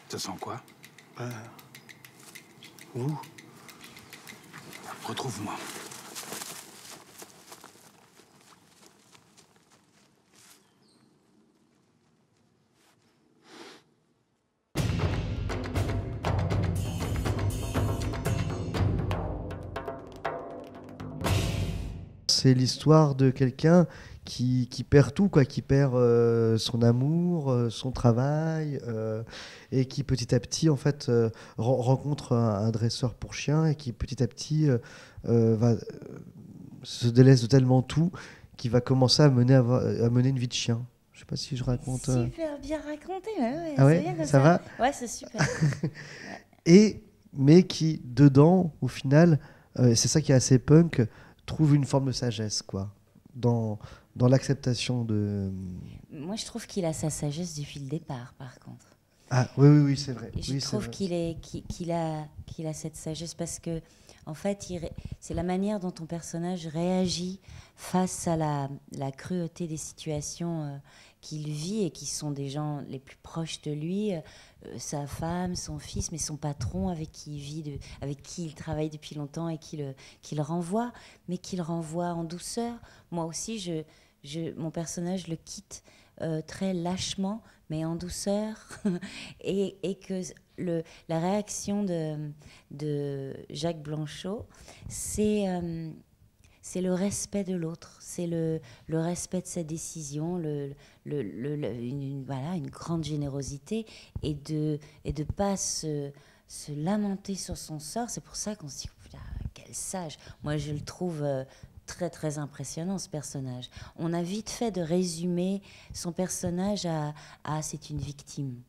Ça sent quoi? Vous? Retrouve-moi. C'est l'histoire de quelqu'un qui perd tout, quoi, qui perd son amour, son travail, et qui petit à petit en fait rencontre un dresseur pour chiens et qui petit à petit se délaisse de tellement tout qu'il va commencer à mener une vie de chien. Je sais pas si je raconte. Super bien raconté, ouais, Ah ouais, c'est bien comme ça va. Ouais, c'est super. Mais qui dedans, au final, c'est ça qui est assez punk, trouve une forme de sagesse, quoi, dans l'acceptation de... Moi, je trouve qu'il a sa sagesse depuis le départ, par contre. Ah oui, c'est vrai. Et je trouve qu'il a cette sagesse parce que, en fait, c'est la manière dont ton personnage réagit face à la cruauté des situations qu'il vit et qui sont des gens les plus proches de lui, sa femme, son fils, mais son patron avec qui il vit, avec qui il travaille depuis longtemps et qui le renvoie, mais qui le renvoie en douceur. Moi aussi, mon personnage le quitte très lâchement, mais en douceur, et que la réaction de Jacques Blanchot, c'est le respect de l'autre, c'est le respect de sa décision, une grande générosité, et de pas se lamenter sur son sort. C'est pour ça qu'on se dit, putain, quel sage. Moi, je le trouve très très impressionnant, ce personnage. On a vite fait de résumer son personnage à c'est une victime.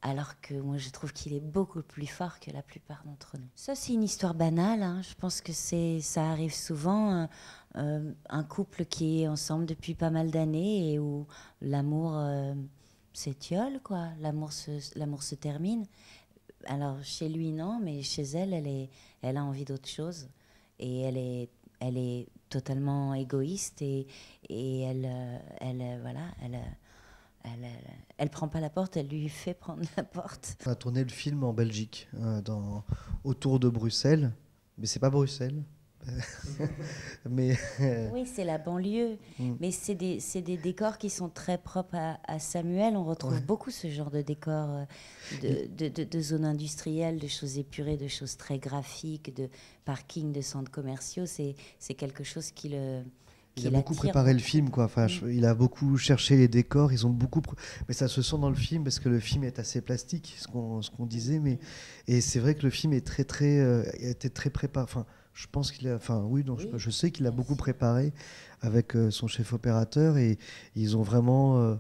Alors que moi, je trouve qu'il est beaucoup plus fort que la plupart d'entre nous. Ça, c'est une histoire banale, hein. Je pense que ça arrive souvent, un couple qui est ensemble depuis pas mal d'années et où l'amour s'étiole, quoi. L'amour se termine. Alors, chez lui, non, mais chez elle, elle a envie d'autre chose. Et elle est totalement égoïste et elle prend pas la porte, elle lui fait prendre la porte. On a tourné le film en Belgique, autour de Bruxelles, mais c'est pas Bruxelles. Mais oui, c'est la banlieue, mais c'est des décors qui sont très propres à Samuel. On retrouve beaucoup ce genre de décors de zones industrielles, de choses épurées, de choses très graphiques, de parkings, de centres commerciaux. C'est quelque chose qui il a beaucoup préparé le film, quoi. Enfin, il a beaucoup cherché les décors. Ils ont beaucoup, mais ça se sent dans le film parce que le film est assez plastique, ce qu'on disait. Et c'est vrai que le film est était très préparé. Enfin, je pense qu'il a, je sais qu'il a beaucoup préparé avec son chef opérateur et ils ont vraiment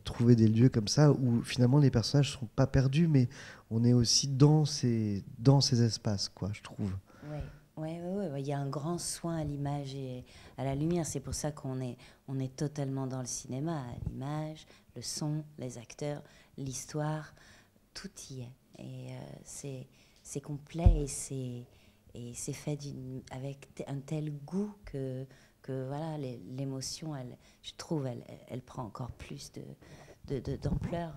trouvé des lieux comme ça où finalement les personnages sont pas perdus, mais on est aussi dans ces espaces, quoi, je trouve. Oui, il y a un grand soin à l'image et à la lumière. C'est pour ça qu'on est totalement dans le cinéma. L'image, le son, les acteurs, l'histoire, tout y est. Et c'est complet et c'est fait avec un tel goût que voilà, l'émotion, je trouve, elle prend encore plus d'ampleur.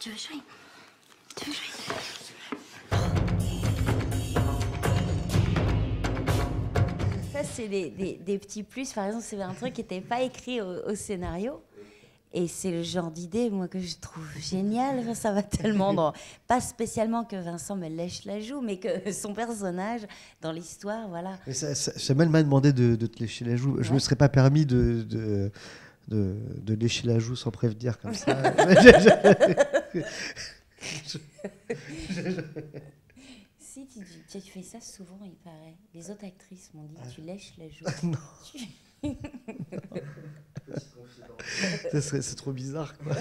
Tu veux jouer? Ça, c'est des petits plus. Par exemple, c'est un truc qui n'était pas écrit au scénario. Et c'est le genre d'idée, moi, que je trouve génial. Enfin, ça va tellement dans... Pas spécialement que Vincent me lèche la joue, mais que son personnage, dans l'histoire, voilà. Samuel m'a demandé de te lécher la joue. Je ne me serais pas permis de lécher la joue sans prévenir comme ça. Si, tu fais ça souvent, il paraît. Les autres actrices m'ont dit, tu lèches la joue. Non. C'est trop bizarre, quoi.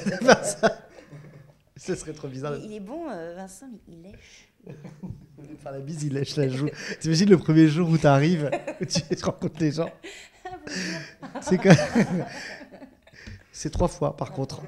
Ça serait trop bizarre. Il est bon, Vincent, mais il lèche. Faire la bise, il lèche la joue. T'imagines le premier jour où t'arrives, où tu rencontres les gens. C'est quoi? C'est 3 fois, par contre.